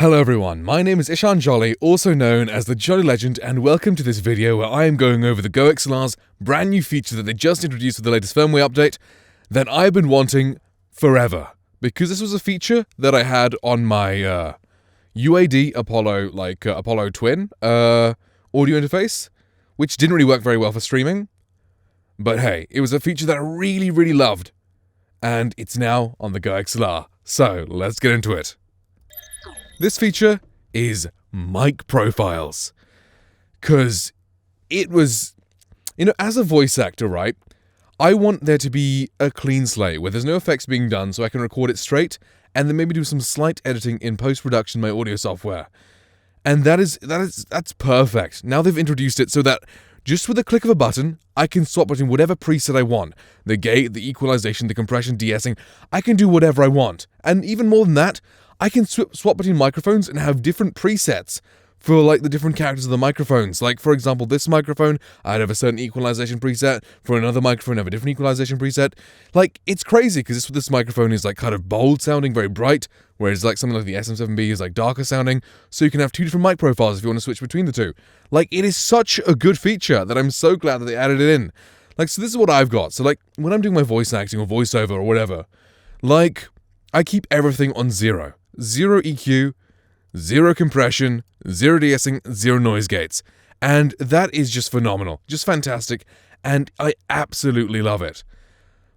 Hello everyone, my name is Ishan Jolly, also known as the JollyLegend, and welcome to this video where I am going over the GOXLR's brand new feature that they just introduced with the latest firmware update that I've been wanting forever. Because this was a feature that I had on my UAD Apollo, Apollo Twin audio interface, which didn't really work very well for streaming. But hey, it was a feature that I really loved, and it's now on the GOXLR. So let's get into it. This feature is mic profiles, because it was, as a voice actor, right, I want there to be a clean slate where there's no effects being done so I can record it straight and then maybe do some slight editing in post-production in my audio software. And that's perfect. Now they've introduced it so that just with a click of a button, I can swap between whatever preset I want. The gate, the equalization, the compression, de-essing, I can do whatever I want. And even more than that, I can swap between microphones and have different presets for the different characters of the microphones. Like, for example, this microphone, I'd have a certain equalization preset. For another microphone, I have a different equalization preset. It's crazy because this microphone is kind of bold sounding, very bright, whereas something like the SM7B is darker sounding. So you can have two different mic profiles if you want to switch between the two. It is such a good feature that I'm so glad that they added it in. So this is what I've got. So when I'm doing my voice acting or voiceover or whatever, I keep everything on zero. Zero EQ, zero compression, zero de-essing, zero noise gates. And that is just phenomenal, just fantastic, and I absolutely love it.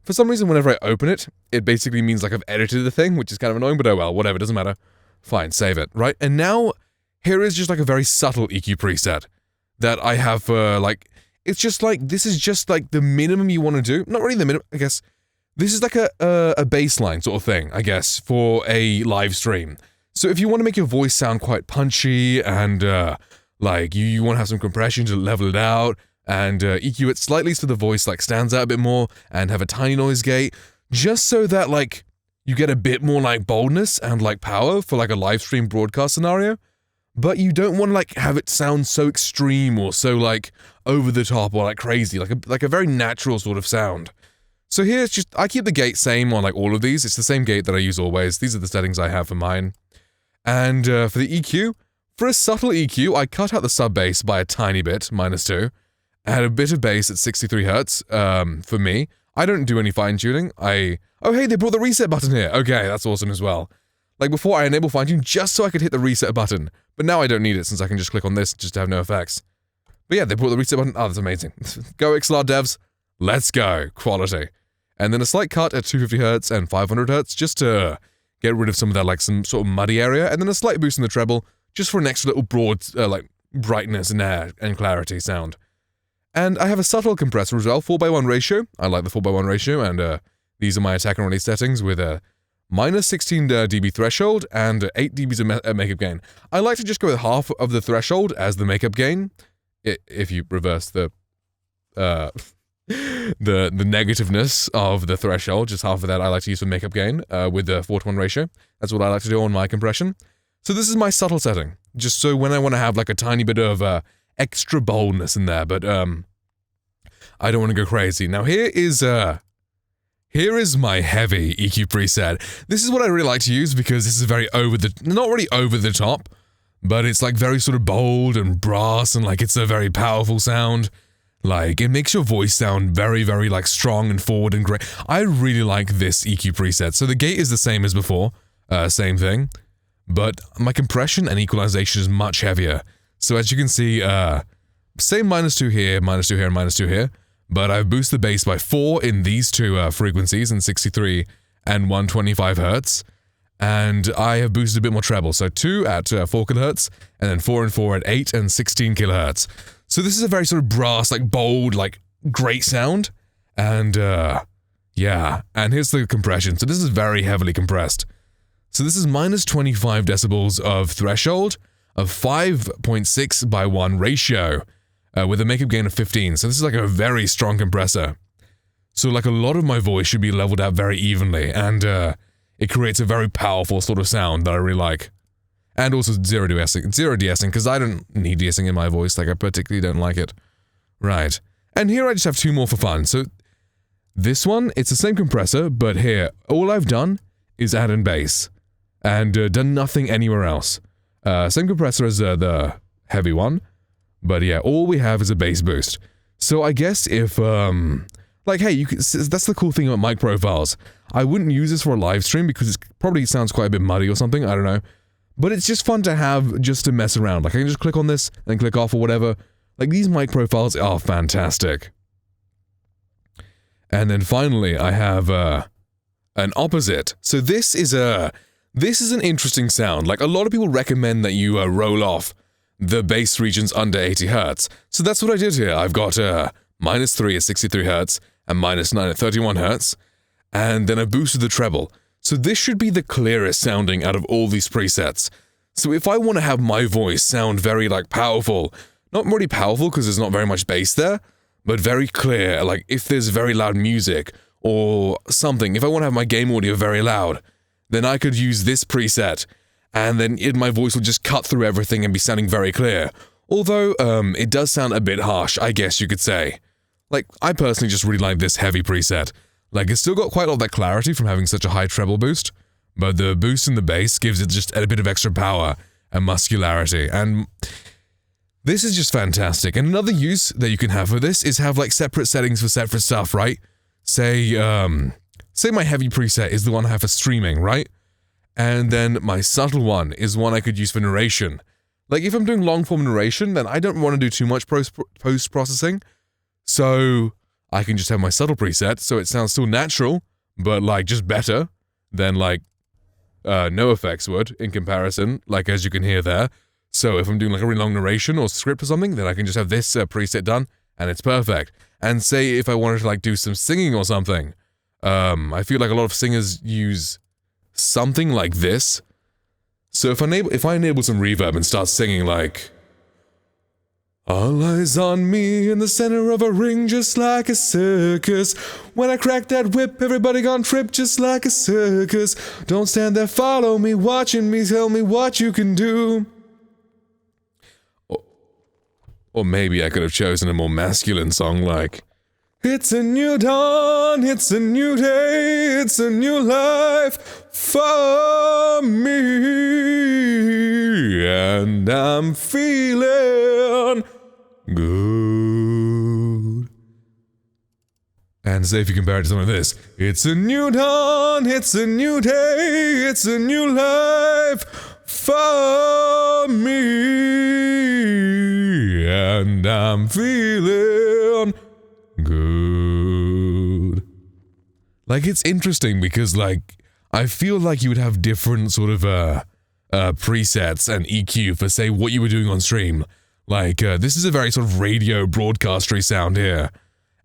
For some reason, whenever I open it, it basically means I've edited the thing, which is kind of annoying, but oh well, whatever, doesn't matter. Fine, save it, right? And now, here is just a very subtle EQ preset that I have for, it's just this is just the minimum you want to do. Not really the minimum, I guess. This is a baseline sort of thing, I guess, for a live stream. So if you want to make your voice sound quite punchy and, you want to have some compression to level it out and EQ it slightly so the voice, stands out a bit more and have a tiny noise gate, just so that, you get a bit more, boldness and, power for, a live stream broadcast scenario. But you don't want to, have it sound so extreme or so, over the top or, crazy, like a very natural sort of sound. So here it's just, I keep the gate same on all of these. It's the same gate that I use always. These are the settings I have for mine. And for the EQ, for a subtle EQ, I cut out the sub bass by a tiny bit, -2. I had a bit of bass at 63 Hertz, for me. I don't do any fine tuning. Oh hey, they brought the reset button here. Okay, that's awesome as well. Before I enable fine tune just so I could hit the reset button. But now I don't need it since I can just click on this just to have no effects. But yeah, they brought the reset button. Oh, that's amazing. GOXLR devs, let's go. Quality. And then a slight cut at 250 Hertz and 500 Hertz just to get rid of some of that, some sort of muddy area. And then a slight boost in the treble just for an extra little broad, brightness and clarity sound. And I have a subtle compressor as well, 4:1 ratio. I like the 4:1 ratio, and these are my attack and release settings with a -16 dB threshold and 8 dBs of makeup gain. I like to just go with half of the threshold as the makeup gain, if you reverse the negativeness of the threshold, just half of that I like to use for makeup gain with the 4:1 ratio. That's what I like to do on my compression. So this is my subtle setting, just so when I want to have a tiny bit of extra boldness in there, but I don't want to go crazy. Now here is my heavy EQ preset. This is what I really like to use because this is very not really over the top, but it's very sort of bold and brass and it's a very powerful sound. It makes your voice sound very strong and forward and great. I really like this EQ preset. So the gate is the same as before, same thing, but my compression and equalization is much heavier. So as you can see, same -2 here, -2 here, and -2 here, but I've boosted the bass by 4 in these two frequencies, in 63 and 125 Hertz, and I have boosted a bit more treble, so 2 at 4 kHz, and then 4 and 4 at 8 and 16 kHz. So this is a very sort of brass, bold, great sound. And, yeah. And here's the compression. So this is very heavily compressed. So this is -25 decibels of threshold of 5.6:1 ratio with a makeup gain of 15. So this is a very strong compressor. So a lot of my voice should be leveled out very evenly. And it creates a very powerful sort of sound that I really like. And also zero de-essing, because I don't need de-essing in my voice, I particularly don't like it. Right. And here I just have 2 more for fun. So this one, it's the same compressor, but here, all I've done is add in bass, and done nothing anywhere else. Same compressor as the heavy one. But yeah, all we have is a bass boost. So I guess if, like, hey, that's the cool thing about mic profiles. I wouldn't use this for a live stream because it probably sounds quite a bit muddy or something, I don't know. But it's just fun to have just to mess around. Like, I can just click on this and click off or whatever. Like, these mic profiles are fantastic. And then finally, I have an opposite. So this is an interesting sound. Like, a lot of people recommend that you roll off the bass regions under 80 Hz. So that's what I did here. I've got -3 at 63 Hz and -9 at 31 Hz. And then I boosted the treble. So this should be the clearest sounding out of all these presets. So if I want to have my voice sound very, like, powerful, not really powerful because there's not very much bass there, but very clear, like if there's very loud music or something, if I want to have my game audio very loud, then I could use this preset, and then my voice will just cut through everything and be sounding very clear. Although, it does sound a bit harsh, I guess you could say. Like, I personally just really like this heavy preset. Like, it's still got quite a lot of that clarity from having such a high treble boost, but the boost in the bass gives it just a bit of extra power and muscularity, and this is just fantastic. And another use that you can have for this is have, like, separate settings for separate stuff, right? Say my heavy preset is the one I have for streaming, right? And then my subtle one is one I could use for narration. Like, if I'm doing long-form narration, then I don't want to do too much post-processing, so I can just have my subtle preset, so it sounds still natural, but, like, just better than, like, no effects would, in comparison, like, as you can hear there. So if I'm doing, like, a really long narration or script or something, then I can just have this preset done, and it's perfect. And say if I wanted to, like, do some singing or something, I feel like a lot of singers use something like this. So if I enable some reverb and start singing, like, all eyes on me in the center of a ring just like a circus. When I crack that whip, everybody gone trip just like a circus. Don't stand there, follow me, watching me, tell me what you can do. Or maybe I could have chosen a more masculine song like, it's a new dawn, it's a new day, it's a new life for me, and I'm feeling good. And say if you compare it to something like this, it's a new dawn, it's a new day, it's a new life for me, and I'm feeling good. Like, it's interesting because, like, I feel like you would have different sort of presets and EQ for, say, what you were doing on stream. Like, this is a very sort of radio broadcastery sound here.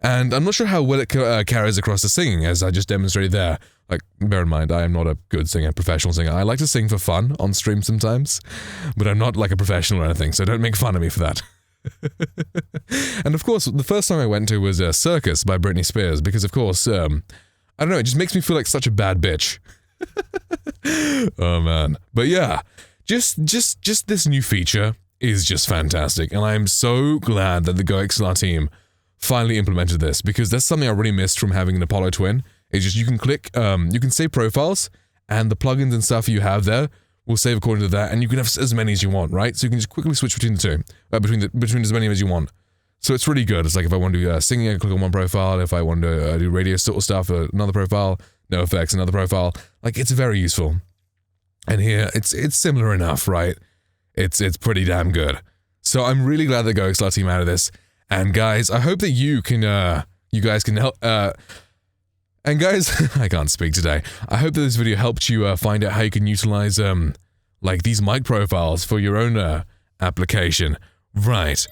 And I'm not sure how well it carries across to singing, as I just demonstrated there. Like, bear in mind, I am not a good singer, professional singer. I like to sing for fun on stream sometimes, but I'm not like a professional or anything, so don't make fun of me for that. And of course, the first song I went to was Circus by Britney Spears, because of course, I don't know, it just makes me feel like such a bad bitch. Oh man. But yeah, just this new feature is just fantastic, and I'm so glad that the GOXLR team finally implemented this, because that's something I really missed from having an Apollo Twin. It's just you can click, you can save profiles, and the plugins and stuff you have there will save according to that, and you can have as many as you want, right? So you can just quickly switch between the two, between as many as you want. So it's really good. It's like if I want to do singing, I click on one profile. If I want to do radio sort of stuff, another profile. No effects, another profile. Like, it's very useful. And here, it's similar enough, right? It's pretty damn good. So I'm really glad the GOXLR team added this. And guys, I hope that you guys can help. And guys, I can't speak today. I hope that this video helped you find out how you can utilize like these mic profiles for your own application. Right.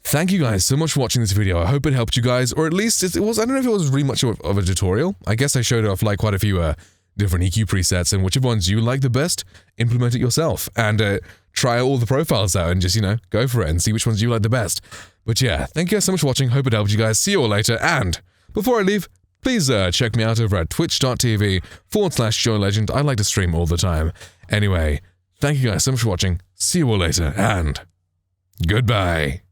Thank you guys so much for watching this video. I hope it helped you guys, or at least it was, I don't know if it was really much of a tutorial. I guess I showed off like quite a few different EQ presets, and whichever ones you like the best, implement it yourself and try all the profiles out and just, you know, go for it and see which ones you like the best. But yeah, thank you guys so much for watching. Hope it helped you guys. See you all later. And before I leave, please check me out over at twitch.tv/JollyLegend. I like to stream all the time. Anyway, thank you guys so much for watching. See you all later, and goodbye.